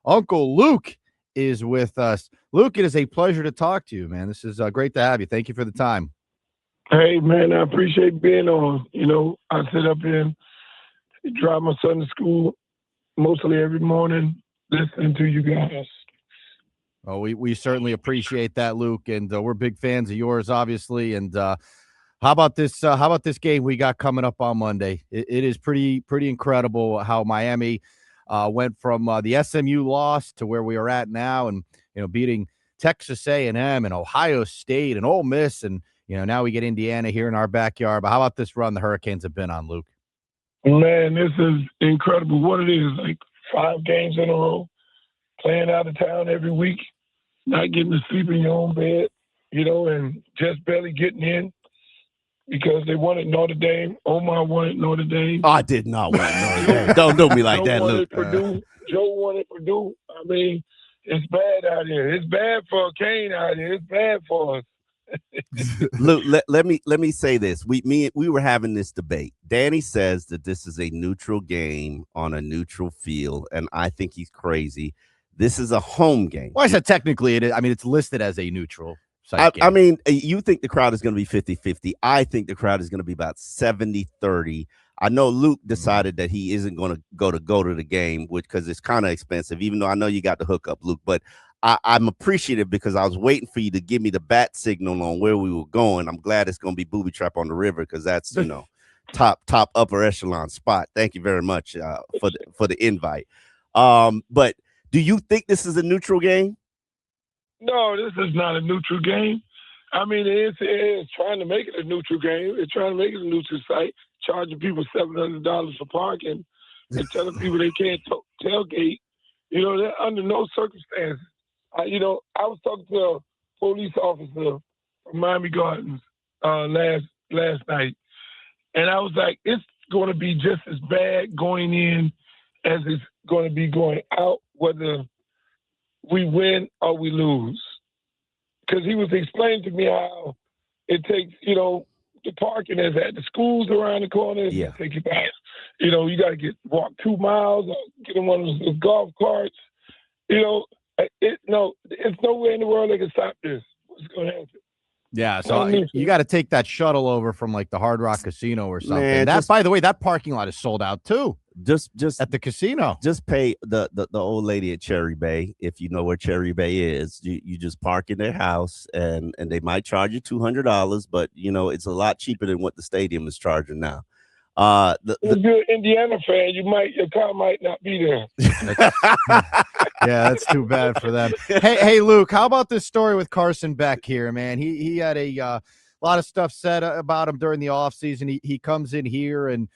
Uncle Luke is with us. Luke, it is a pleasure to talk to you, man. This is great to have you. Thank you for the time. Hey, man, I appreciate being on. I sit up here and drive my son to school mostly every morning listening to you guys. Oh, we certainly appreciate that, Luke, and we're big fans of yours, obviously. And how about this? How about this game we got coming up on Monday? It is pretty incredible how Miami went from the SMU loss to where we are at now, and beating Texas A&M and Ohio State and Ole Miss, and now we get Indiana here in our backyard. But how about this run the Hurricanes have been on, Luke? Man, this is incredible. What it is, like 5 games in a row, playing out of town every week, not getting to sleep in your own bed, and just barely getting in because they wanted Notre Dame. Omar wanted Notre Dame. I did not want Notre Dame. Don't do me like that, Luke. Purdue. Joe wanted Purdue. I mean, it's bad out here. It's bad for Kane out here. It's bad for us. Luke, let me say this. We were having this debate. Danny says that this is a neutral game on a neutral field, and I think he's crazy. This is a home game. Well, I said technically it is. I mean, it's listed as a neutral site game. I mean, you think the crowd is going to be 50-50. I think the crowd is going to be about 70-30. I know Luke decided that he isn't going to go to the game, because it's kind of expensive, even though I know you got the hookup, Luke. But I'm appreciative because I was waiting for you to give me the bat signal on where we were going. I'm glad it's going to be Booby Trap on the River, because that's, top upper echelon spot. Thank you very much for the invite. But do you think this is a neutral game? No, this is not a neutral game. I mean, it's trying to make it a neutral game. It's trying to make it a neutral site, charging people $700 for parking and telling people they can't tailgate. They're under no circumstances. I was talking to a police officer from Miami Gardens last night, and I was like, it's going to be just as bad going in as it's going to be going out, whether we win or we lose. Because he was explaining to me how it takes, the parking is at the schools around the corner. Yeah. Take you back. You got to walk 2 miles or get in one of those golf carts. It's nowhere in the world they can stop this. What's going to happen? Yeah, so you got to take that shuttle over from like the Hard Rock Casino or something. Man, by the way, that parking lot is sold out too. Just at the casino. Just pay the old lady at Cherry Bay. If you know where Cherry Bay is, you just park in their house, and they might charge you $200, but it's a lot cheaper than what the stadium is charging now. If you're an Indiana fan, your car might not be there. Yeah, that's too bad for them. Hey, Luke, how about this story with Carson Beck here, man? He had a lot of stuff said about him during the offseason. He comes in here and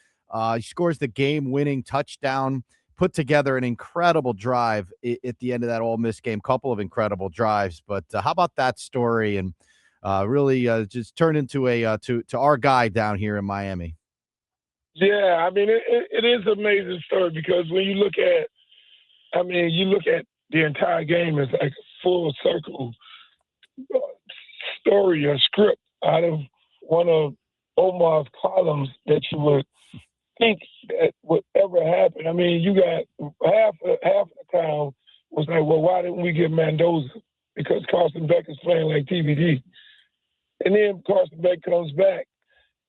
he scores the game-winning touchdown, put together an incredible drive at the end of that Ole Miss game, couple of incredible drives. But how about that story and really just turned into to our guy down here in Miami? Yeah, I mean, it is an amazing story because when you look at the entire game as like a full circle story or script out of one of Omar's columns that you would think that would ever happen. I mean, you got half of the town was like, well, why didn't we get Mendoza? Because Carson Beck is playing like TBD. And then Carson Beck comes back,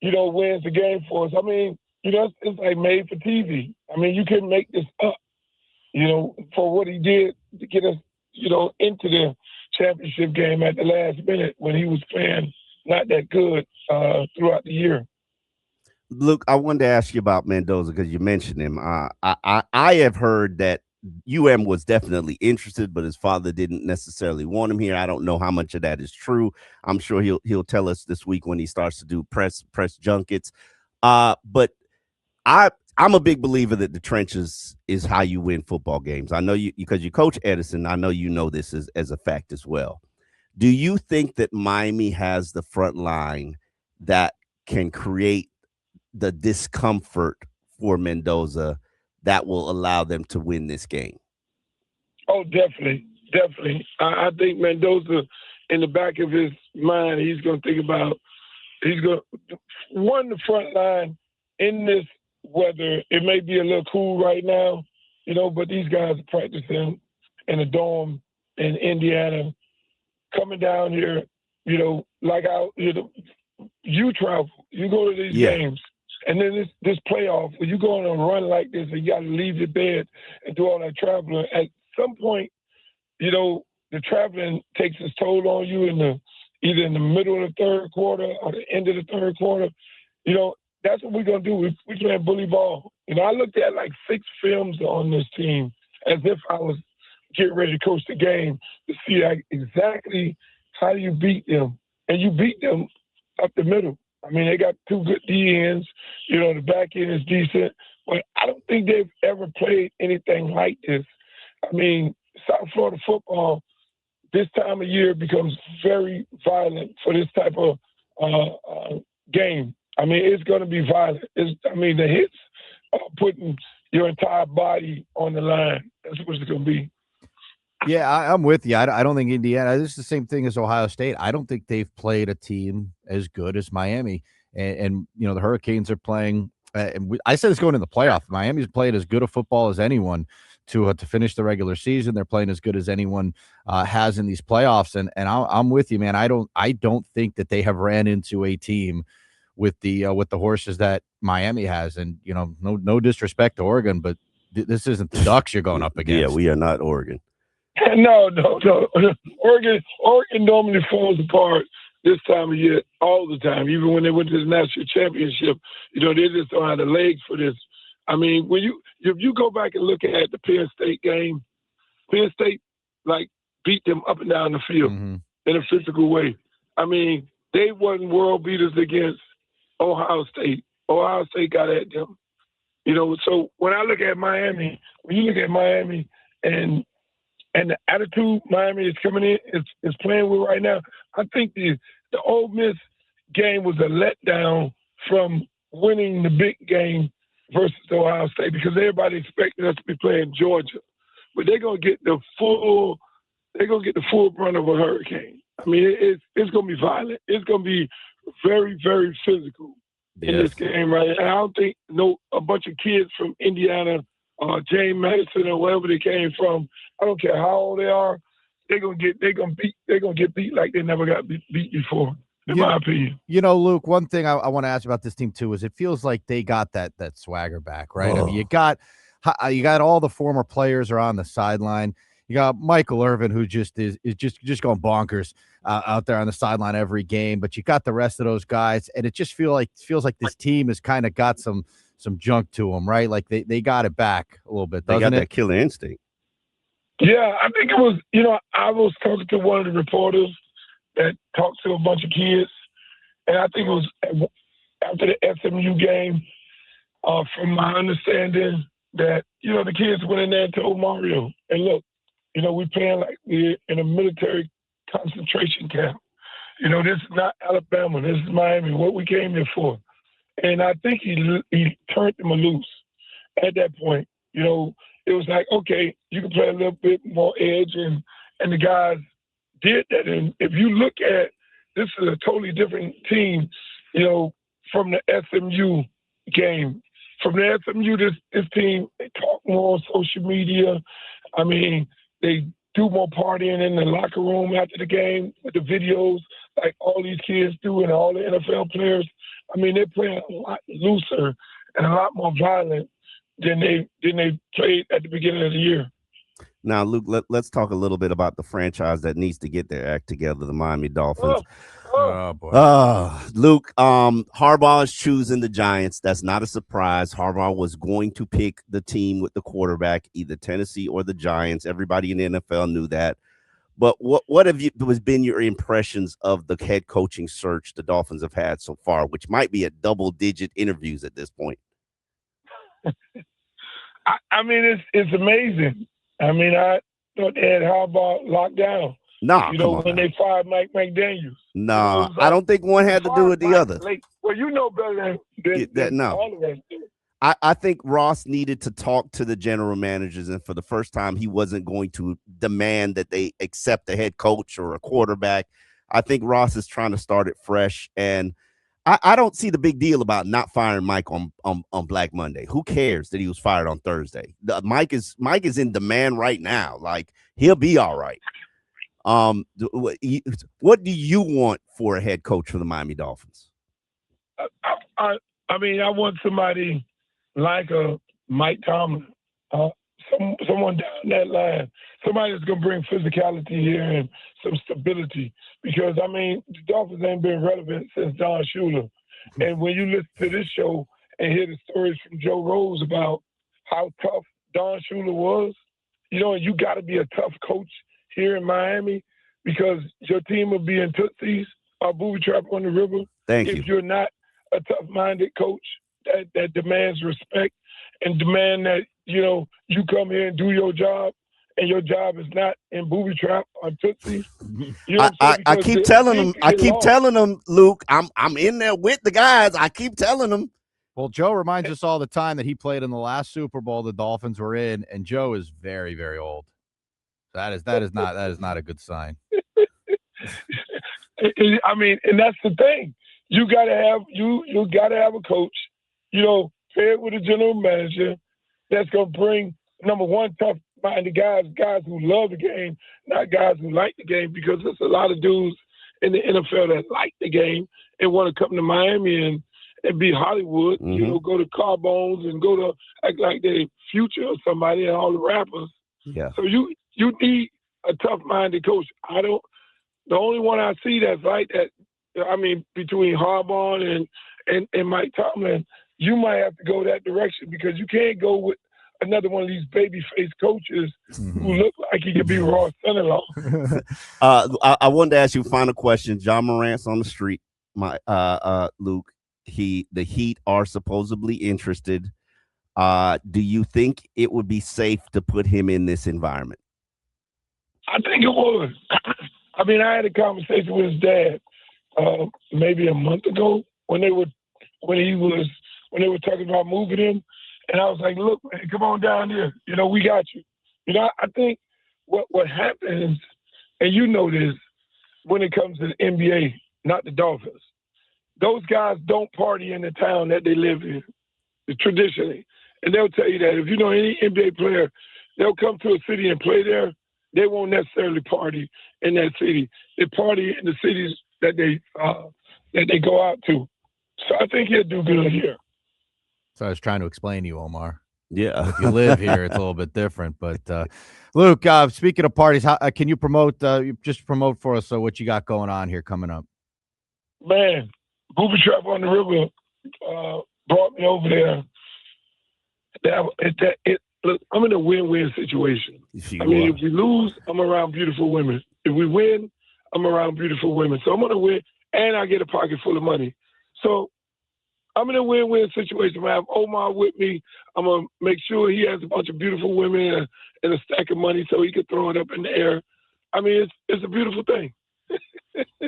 wins the game for us. I mean, it's like made for TV. I mean, you can make this up, for what he did to get us, into the championship game at the last minute when he was playing not that good throughout the year. Luke, I wanted to ask you about Mendoza because you mentioned him. I have heard that UM was definitely interested, but his father didn't necessarily want him here. I don't know how much of that is true. I'm sure he'll tell us this week when he starts to do press junkets. But I'm a big believer that the trenches is how you win football games. I know you because you coach Edison. I know you know this as a fact as well. Do you think that Miami has the front line that can create the discomfort for Mendoza that will allow them to win this game? Oh, definitely. I think Mendoza, in the back of his mind, he's going to think about the front line in this weather. It may be a little cool right now, but these guys are practicing in a dorm in Indiana, coming down here, like you travel, you go to these Yeah. games, and then this playoff, when you go on a run like this and you got to leave your bed and do all that traveling, at some point, the traveling takes its toll on you either in the middle of the third quarter or the end of the third quarter. That's what we're going to do. We playing bully ball. I looked at like 6 films on this team as if I was getting ready to coach the game to see exactly how you beat them. And you beat them up the middle. I mean, they got 2 good DNs. The back end is decent. But I don't think they've ever played anything like this. I mean, South Florida football, this time of year becomes very violent for this type of game. I mean, it's going to be violent. The hits are putting your entire body on the line. That's what it's going to be. Yeah, I'm with you. I don't think Indiana, this is the same thing as Ohio State. I don't think they've played a team as good as Miami. And the Hurricanes are playing. I said it's going in the playoff. Miami's played as good a football as anyone to finish the regular season. They're playing as good as anyone has in these playoffs. And I'm with you, man. I don't think that they have ran into a team with the horses that Miami has. And no disrespect to Oregon, but this isn't the Ducks you're going up against. Yeah, we are not Oregon. No. Oregon normally falls apart this time of year all the time. Even when they went to the national championship, they just don't have the legs for this. I mean, if you go back and look at the Penn State game, Penn State beat them up and down the field in a physical way. I mean, they wasn't world beaters against Ohio State. Ohio State got at them. So when I look at Miami, when you look at Miami and the attitude Miami is coming in, is playing with right now, I think the Ole Miss game was a letdown from winning the big game versus Ohio State because everybody expected us to be playing Georgia. But they're gonna get the full brunt of a hurricane. I mean, it's gonna be violent. It's gonna be very, very physical in this game, right? And I don't think a bunch of kids from Indiana, James Madison or wherever they came from, I don't care how old they are, they're gonna get beat like they never got beat before. In my opinion. Luke, one thing I want to ask about this team too is it feels like they got that swagger back, right? I mean, you got all the former players are on the sideline. You got Michael Irvin, who just is just going bonkers out there on the sideline every game. But you got the rest of those guys, and it just feels like this team has kind of got some junk to them, right? Like they got it back a little bit. They got that killer instinct. Yeah, I think it was. I was talking to one of the reporters that talked to a bunch of kids, and I think it was after the SMU game. From my understanding, that the kids went in there and told Mario, "And look, we playing like we're in a military concentration camp. This is not Alabama. This is Miami. What we came here for." And I think he turned them loose at that point. It was like, okay, you can play a little bit more edge, and the guys did that. And if you look at this is a totally different team, from the SMU game. From the SMU, this team, they talk more on social media. I mean, they do more partying in the locker room after the game with the videos like all these kids do and all the NFL players. I mean, they're playing a lot looser and a lot more violent than they played at the beginning of the year. Now, Luke, let's talk a little bit about the franchise that needs to get their act together, the Miami Dolphins. Oh boy. Luke, Harbaugh is choosing the Giants. That's not a surprise. Harbaugh was going to pick the team with the quarterback, either Tennessee or the Giants. Everybody in the NFL knew that. But what have been your impressions of the head coaching search the Dolphins have had so far, which might be at double-digit interviews at this point? I mean, it's amazing. I mean, I thought they had Harbaugh locked down. Nah, when they fired Mike McDaniels. Nah, I don't think one had to do with the other. Well, you know better than all of us do. I think Ross needed to talk to the general managers, and for the first time, he wasn't going to demand that they accept a head coach or a quarterback. I think Ross is trying to start it fresh, and I don't see the big deal about not firing Mike on Black Monday. Who cares that he was fired on Thursday? Mike is in demand right now. Like, he'll be all right. What do you want for a head coach for the Miami Dolphins? I mean, I want somebody like a Mike Tomlin, someone down that line, somebody that's going to bring physicality here and some stability. Because, I mean, the Dolphins ain't been relevant since Don Shula. And when you listen to this show and hear the stories from Joe Rose about how tough Don Shula was, you know, you got to be a tough coach here in Miami because your team will be in Tootsies or booby trap on the river. If you're not a tough-minded coach that demands respect and demand that, you know, you come here and do your job, and your job is not in booby trap or Tootsie. You know I keep telling them, Luke, I'm in there with the guys. I keep telling them. Well, Joe reminds us all the time that he played in the last Super Bowl the Dolphins were in, and Joe is very, very old. That is not a good sign. I mean, and that's the thing. You gotta have a coach, you know, paired with a general manager that's gonna bring number one tough-minded guys who love the game, not guys who like the game, because there's a lot of dudes in the NFL that like the game and want to come to Miami and be Hollywood, you know, go to Carbones and go to act like they Future or somebody and all the rappers. Yeah. So you need a tough-minded coach. The only one I see that's like that, I mean, between Harbaugh and Mike Tomlin, you might have to go that direction because you can't go with another one of these baby-faced coaches who look like he could be Ross' son-in-law. I wanted to ask you a final question. Ja Morant's on the street. Luke, the Heat are supposedly interested. Do you think it would be safe to put him in this environment? I think it would. I mean, I had a conversation with his dad maybe a month ago when they were talking about moving him, and I was like, "Look, man, come on down here. You know, we got you." You know, I think what happens, and you know this, when it comes to the NBA, not the Dolphins, those guys don't party in the town that they live in traditionally, and they'll tell you that if you know any NBA player, they'll come to a city and play there. They won't necessarily party in that city. They party in the cities that they go out to. So I think he'll do good here. So I was trying to explain to you, Omar. Yeah. If you live here, it's a little bit different. But Luke, speaking of parties, how can you promote promote for us what you got going on here coming up? Man, Booby Trap on the River brought me over there. Look, I'm in a win-win situation. If we lose, I'm around beautiful women. If we win, I'm around beautiful women. So I'm going to win, and I get a pocket full of money. So I'm in a win-win situation. I have Omar with me. I'm going to make sure he has a bunch of beautiful women and a stack of money so he can throw it up in the air. I mean, it's a beautiful thing.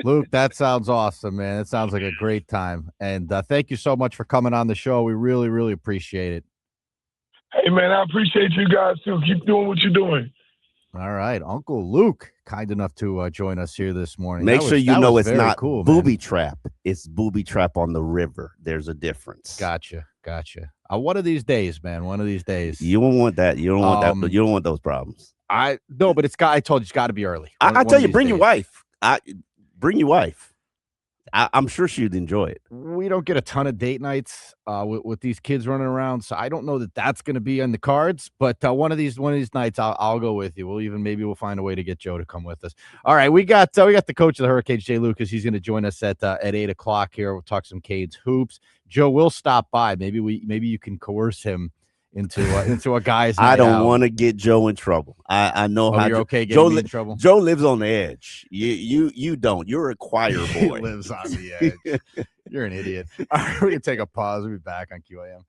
Luke, that sounds awesome, man. It sounds like a great time. And thank you so much for coming on the show. We really, really appreciate it. Hey, man, I appreciate you guys, too. Keep doing what you're doing. All right. Uncle Luke, kind enough to join us here this morning. Make sure you know it's not cool, booby man. trap. It's booby trap on the river. There's a difference. Gotcha. One of these days, man. One of these days. You don't want that. You don't want that. You don't want those problems. No, but I told you it's got to be early. I tell you, bring your wife. Bring your wife. I'm sure she'd enjoy it. We don't get a ton of date nights with these kids running around, so I don't know that that's going to be on the cards. But one of these nights, I'll go with you. We'll find a way to get Joe to come with us. All right, we got the coach of the Hurricanes, Jay Lucas. He's going to join us at 8:00 here. We'll talk some Canes hoops. Joe will stop by. Maybe you can coerce him into a guy's. I don't want to get Joe in trouble. I know how you're okay getting me in trouble. Joe lives on the edge. You don't. You're a choir boy. He lives on the edge. You're an idiot. All right, we're gonna take a pause. We'll be back on QAM.